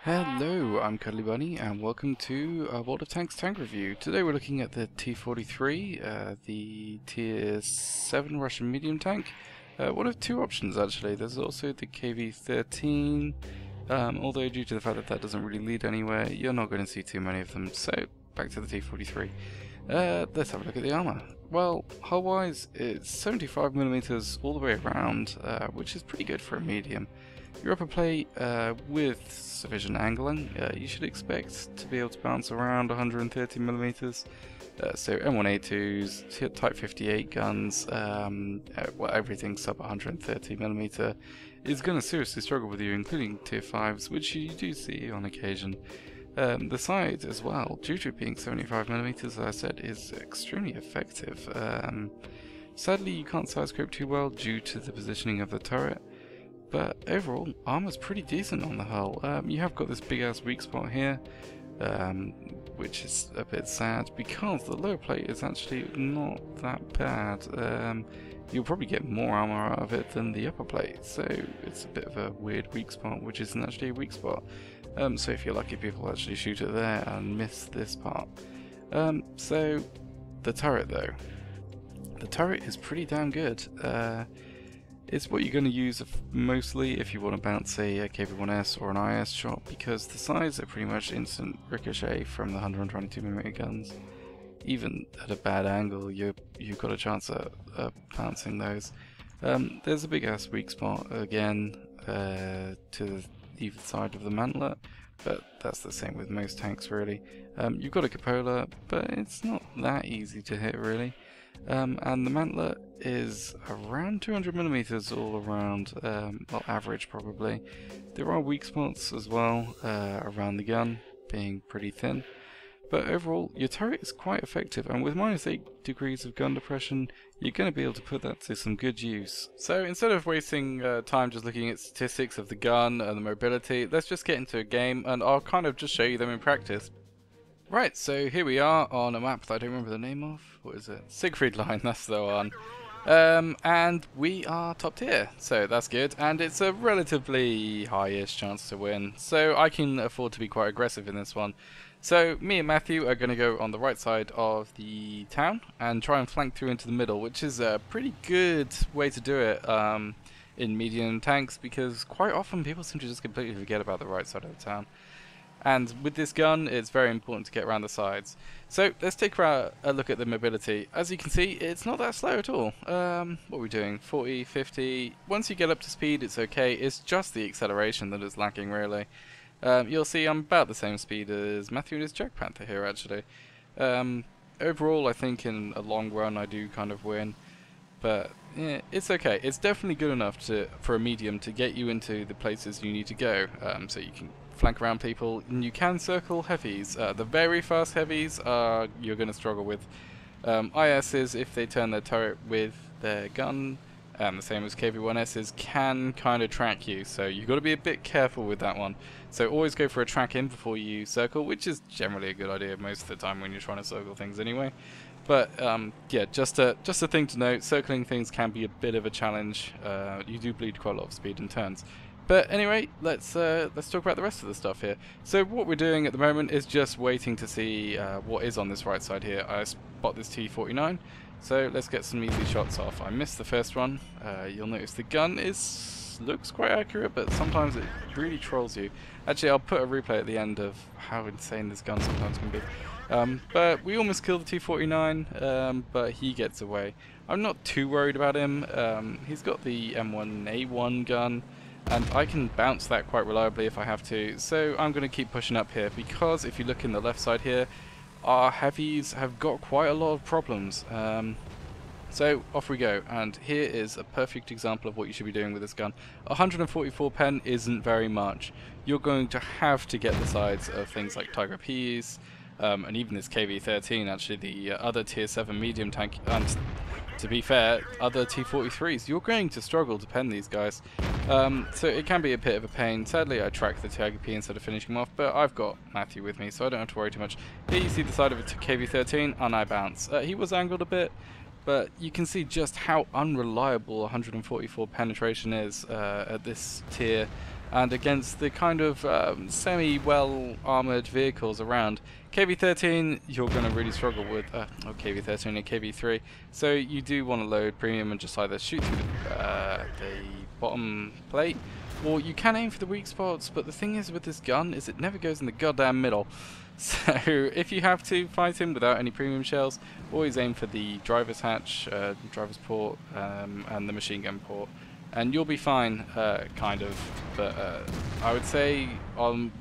Hello, I'm Cuddly Bunny and welcome to World of Tanks Tank Review. Today we're looking at the T-43, the Tier 7 Russian medium tank. One of two options actually. There's also the KV-13, although due to the fact that that doesn't really lead anywhere, you're not going to see too many of them. So, back to the T-43. Let's have a look at the armour. Well, hull-wise, it's 75mm all the way around, which is pretty good for a medium. Your upper plate, with sufficient angling, you should expect to be able to bounce around 130mm. So M1A2s, Type 58 guns, well, everything sub 130mm is going to seriously struggle with you, including Tier 5s, which you do see on occasion. The side as well, due to it being 75mm, as I said, is extremely effective. Sadly, you can't side scope too well due to the positioning of the turret. But overall, armor's pretty decent on the hull. You have got this big ass weak spot here, which is a bit sad because the lower plate is actually not that bad. You'll probably get more armor out of it than the upper plate, so it's a bit of a weird weak spot, which isn't actually a weak spot. So if you're lucky, people actually shoot it there and miss this part. So the turret though. The turret is pretty damn good. It's what you're going to use mostly if you want to bounce a KV-1S or an IS shot, because the sides are pretty much instant ricochet from the 122mm guns. Even at a bad angle, you've got a chance at bouncing those. There's a big ass weak spot again to either side of the mantlet, but that's the same with most tanks really. You've got a cupola, but it's not that easy to hit really. And the mantlet is around 200mm all around, well, average probably. There are weak spots as well around the gun, being pretty thin. But overall, your turret is quite effective, and with -8 degrees of gun depression, you're going to be able to put that to some good use. So instead of wasting time just looking at statistics of the gun and the mobility, let's just get into a game, and I'll kind of just show you them in practice. Right, so here we are on a map that I don't remember the name of. What is it? Siegfried Line, that's the one. And we are top tier, so that's good. And it's a relatively high-ish chance to win, so I can afford to be quite aggressive in this one. So me and Matthew are going to go on the right side of the town and try and flank through into the middle, which is a pretty good way to do it in medium tanks, because quite often people seem to just completely forget about the right side of the town. And with this gun, it's very important to get around the sides. So let's take a look at the mobility. As you can see, it's not that slow at all. What are we doing? 40, 50. Once you get up to speed, it's okay. It's just the acceleration that is lacking, really. You'll see I'm about the same speed as Matthew and his Jack Panther here, actually. Overall, I think in a long run, I do kind of win. But yeah, it's okay. It's definitely good enough for a medium to get you into the places you need to go, so you can flank around people, and you can circle heavies. The very fast heavies you're going to struggle with. ISs, if they turn their turret with their gun, the same as KV-1Ss, can kind of track you, so you've got to be a bit careful with that one. So always go for a track in before you circle, which is generally a good idea most of the time when you're trying to circle things anyway. But yeah, just a thing to note, circling things can be a bit of a challenge. You do bleed quite a lot of speed in turns. But anyway, let's talk about the rest of the stuff here. So what we're doing at the moment is just waiting to see what is on this right side here. I spot this T-49, so let's get some easy shots off. I missed the first one. You'll notice the gun looks quite accurate, but sometimes it really trolls you. Actually, I'll put a replay at the end of how insane this gun sometimes can be. But we almost killed the T-49, but he gets away. I'm not too worried about him. He's got the M1A1 gun, and I can bounce that quite reliably if I have to, so I'm going to keep pushing up here, because if you look in the left side here, our heavies have got quite a lot of problems. So off we go, and here is a perfect example of what you should be doing with this gun. 144 pen isn't very much. You're going to have to get the sides of things like Tiger Ps, and even this KV-13, actually the other tier 7 medium tank, and to be fair, other T-43s. You're going to struggle to pen these guys. So it can be a bit of a pain. Sadly, I tracked the Tiger P instead of finishing him off, but I've got Matthew with me, so I don't have to worry too much. Here you see the side of a KV-13, and I bounce. He was angled a bit, but you can see just how unreliable 144 penetration is at this tier. and against the kind of semi-well-armoured vehicles around. KV-13 you're going to really struggle with, or KV-13 and KV-3, so you do want to load premium and just either shoot through the bottom plate, or you can aim for the weak spots, but the thing is with this gun is it never goes in the goddamn middle. So if you have to fight him without any premium shells, always aim for the driver's hatch, driver's port, and the machine gun port, and you'll be fine, kind of. But I would say,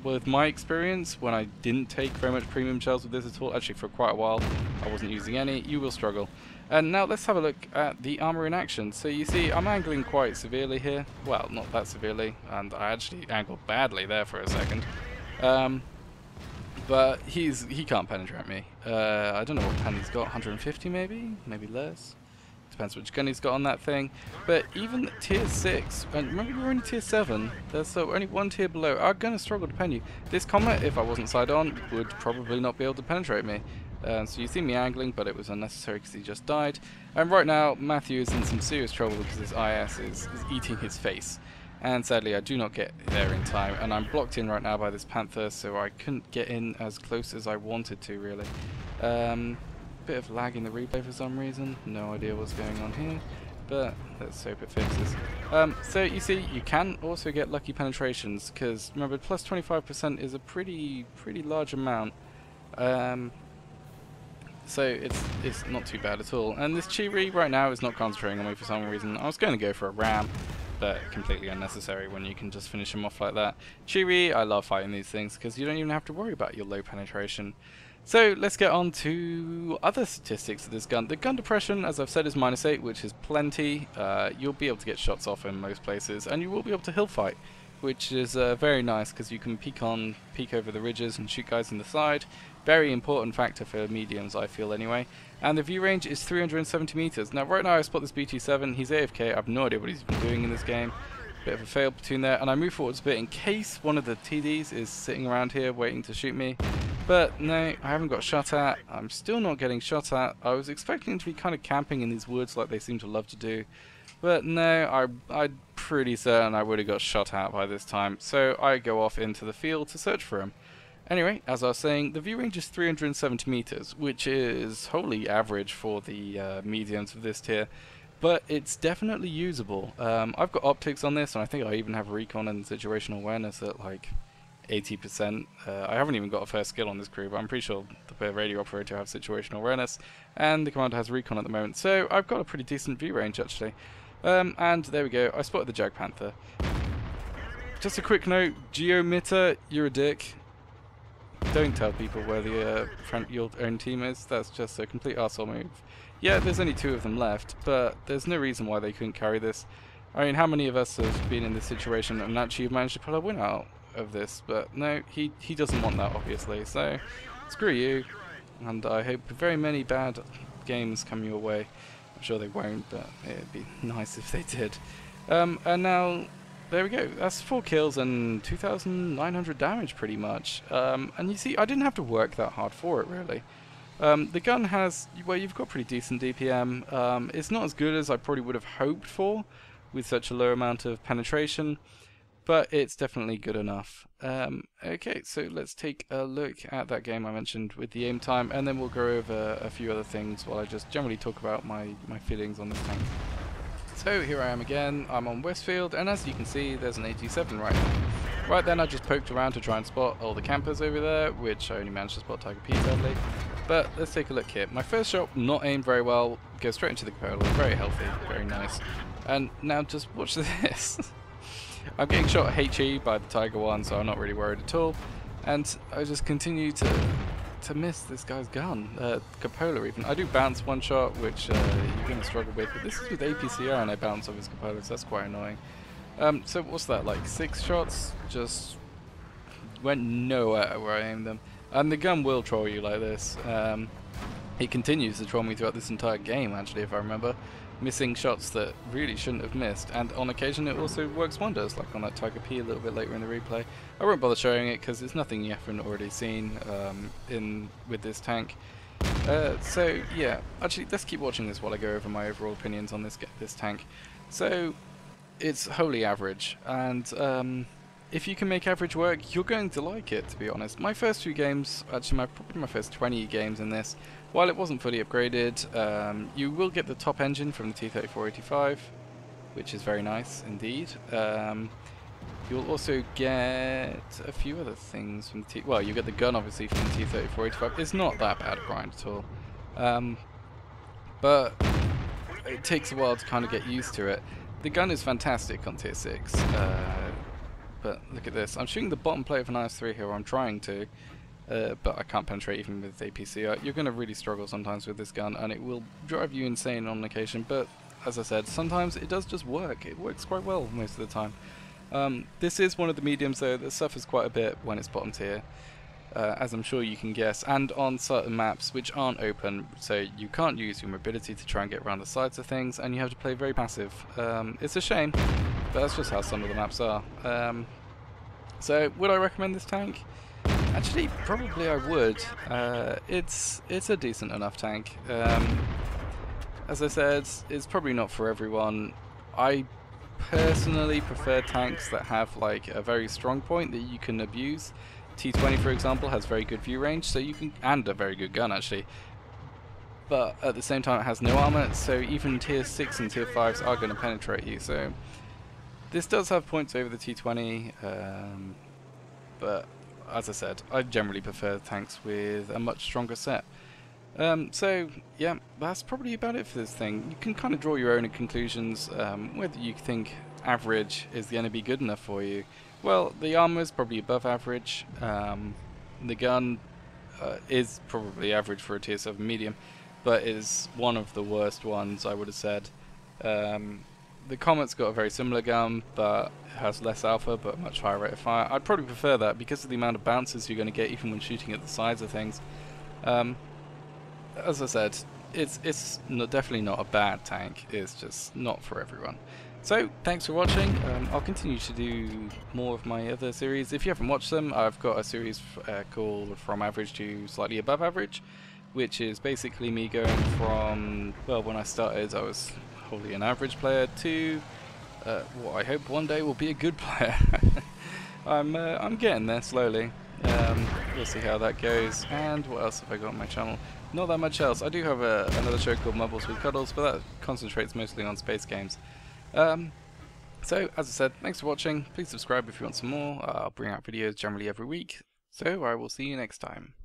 with my experience, when I didn't take very much premium shells with this at all, actually for quite a while, I wasn't using any, you will struggle. And now let's have a look at the armor in action. So you see, I'm angling quite severely here. Well, not that severely, and I actually angled badly there for a second. But he can't penetrate me. I don't know what pen he's got, 150 maybe less. Depends which gun he's got on that thing. But even tier 6, and remember we're only tier 7, there's so only one tier below, are going to struggle to pen you. This Comet, if I wasn't side on, would probably not be able to penetrate me. So you see me angling, but it was unnecessary because he just died. And right now, Matthew is in some serious trouble because his IS is eating his face. And sadly I do not get there in time, and I'm blocked in right now by this Panther, so I couldn't get in as close as I wanted to, really. Bit of lag in the replay for some reason, no idea what's going on here, but let's hope it fixes. So you see, you can also get lucky penetrations, because remember, plus 25% is a pretty large amount. So it's not too bad at all. And this Chiri right now is not concentrating on me for some reason. I was going to go for a ram, but completely unnecessary when you can just finish him off like that. Chiri, I love fighting these things because you don't even have to worry about your low penetration. So let's get on to other statistics of this gun. The gun depression, as I've said, is -8, which is plenty. You'll be able to get shots off in most places, and you will be able to hill fight, which is very nice because you can peek over the ridges and shoot guys in the side. Very important factor for mediums, I feel anyway. And the view range is 370 meters. Now right now I spot this BT7, he's AFK, I have no idea what he's been doing in this game. Bit of a failed platoon there, and I move forwards a bit in case one of the TDs is sitting around here waiting to shoot me. But no, I haven't got shot at, I'm still not getting shot at. I was expecting to be kind of camping in these woods like they seem to love to do. But no, I'm pretty certain I would have got shot at by this time, so I go off into the field to search for him. Anyway, as I was saying, the view range is 370 meters, which is wholly average for the mediums of this tier, but it's definitely usable. I've got optics on this, and I think I even have recon and situational awareness at like 80%. I haven't even got a first skill on this crew, but I'm pretty sure the radio operator has situational awareness, and the commander has recon at the moment, so I've got a pretty decent view range actually. And there we go, I spotted the Jag Panther. Just a quick note, Geomitter, you're a dick. Don't tell people where your own team is, that's just a complete arsehole move. Yeah, there's only 2 of them left, but there's no reason why they couldn't carry this. I mean, how many of us have been in this situation and actually have managed to pull a win out of this? But no, he doesn't want that, obviously, so screw you, and I hope very many bad games come your way. I'm sure they won't, but it'd be nice if they did. And now, there we go, that's 4 kills and 2,900 damage pretty much. And you see, I didn't have to work that hard for it, really. The gun has, well, you've got pretty decent DPM. It's not as good as I probably would have hoped for with such a low amount of penetration, but it's definitely good enough. Okay, so let's take a look at that game I mentioned with the aim time, and then we'll go over a few other things while I just generally talk about my feelings on this tank. So here I am again, I'm on Westfield, and as you can see there's an 87 right now. Right then I just poked around to try and spot all the campers over there, which I only managed to spot Tiger P sadly. But let's take a look here. My first shot, not aimed very well, goes straight into the cupola, very healthy, very nice. And now just watch this. I'm getting shot at HE by the Tiger 1, so I'm not really worried at all. And I just continue to miss this guy's gun, cupola even. I do bounce one shot, which you're going to struggle with, but this is with APCR and I bounce off his cupola, so that's quite annoying. So what's that, like 6 shots? Just went nowhere where I aimed them. And the gun will troll you like this. It continues to troll me throughout this entire game, actually, if I remember. Missing shots that really shouldn't have missed, and on occasion it also works wonders, like on that Tiger P a little bit later in the replay. I won't bother showing it because it's nothing you haven't already seen with this tank. So yeah, actually let's keep watching this while I go over my overall opinions on this tank. So it's wholly average, and if you can make average work, you're going to like it, to be honest. My first few games, actually probably my first 20 games in this, while it wasn't fully upgraded, you will get the top engine from the T-43, which is very nice indeed. You'll also get a few other things from the well, you get the gun obviously from the T-34-85. It's not that bad a grind at all, but it takes a while to kind of get used to it. The gun is fantastic on tier 6, but look at this. I'm shooting the bottom plate of an IS-3 here, or I'm trying to, but I can't penetrate even with APC. You're going to really struggle sometimes with this gun, and it will drive you insane on occasion, but as I said, sometimes it does just work. It works quite well most of the time. This is one of the mediums though that suffers quite a bit when it's bottom tier, as I'm sure you can guess, and on certain maps which aren't open, so you can't use your mobility to try and get around the sides of things, and you have to play very passive. It's a shame, but that's just how some of the maps are. So would I recommend this tank? Actually, probably I would. It's a decent enough tank. As I said, it's probably not for everyone. I personally prefer tanks that have like a very strong point that you can abuse. T-20 for example has very good view range, so you can, and a very good gun actually, but at the same time it has no armor, so even tier 6 and tier 5s are going to penetrate you. So this does have points over the T-20, but as I said, I generally prefer tanks with a much stronger set. So yeah, that's probably about it for this thing. You can kind of draw your own conclusions, whether you think average is going to be good enough for you. Well, the armor is probably above average. The gun is probably average for a tier 7 medium, but is one of the worst ones, I would have said. The Comet's got a very similar gun, but it has less alpha, but a much higher rate of fire. I'd probably prefer that because of the amount of bounces you're going to get even when shooting at the sides of things. As I said, it's definitely not a bad tank, it's just not for everyone. So, thanks for watching. I'll continue to do more of my other series. If you haven't watched them, I've got a series called From Average to Slightly Above Average, which is basically me going from, well, when I started I was wholly an average player to what I hope one day will be a good player. I'm getting there slowly. We'll see how that goes. And what else have I got on my channel? Not that much else. I do have another show called Mubbles with Cuddles, but that concentrates mostly on space games. So, as I said, thanks for watching. Please subscribe if you want some more. I'll bring out videos generally every week. So, I will see you next time.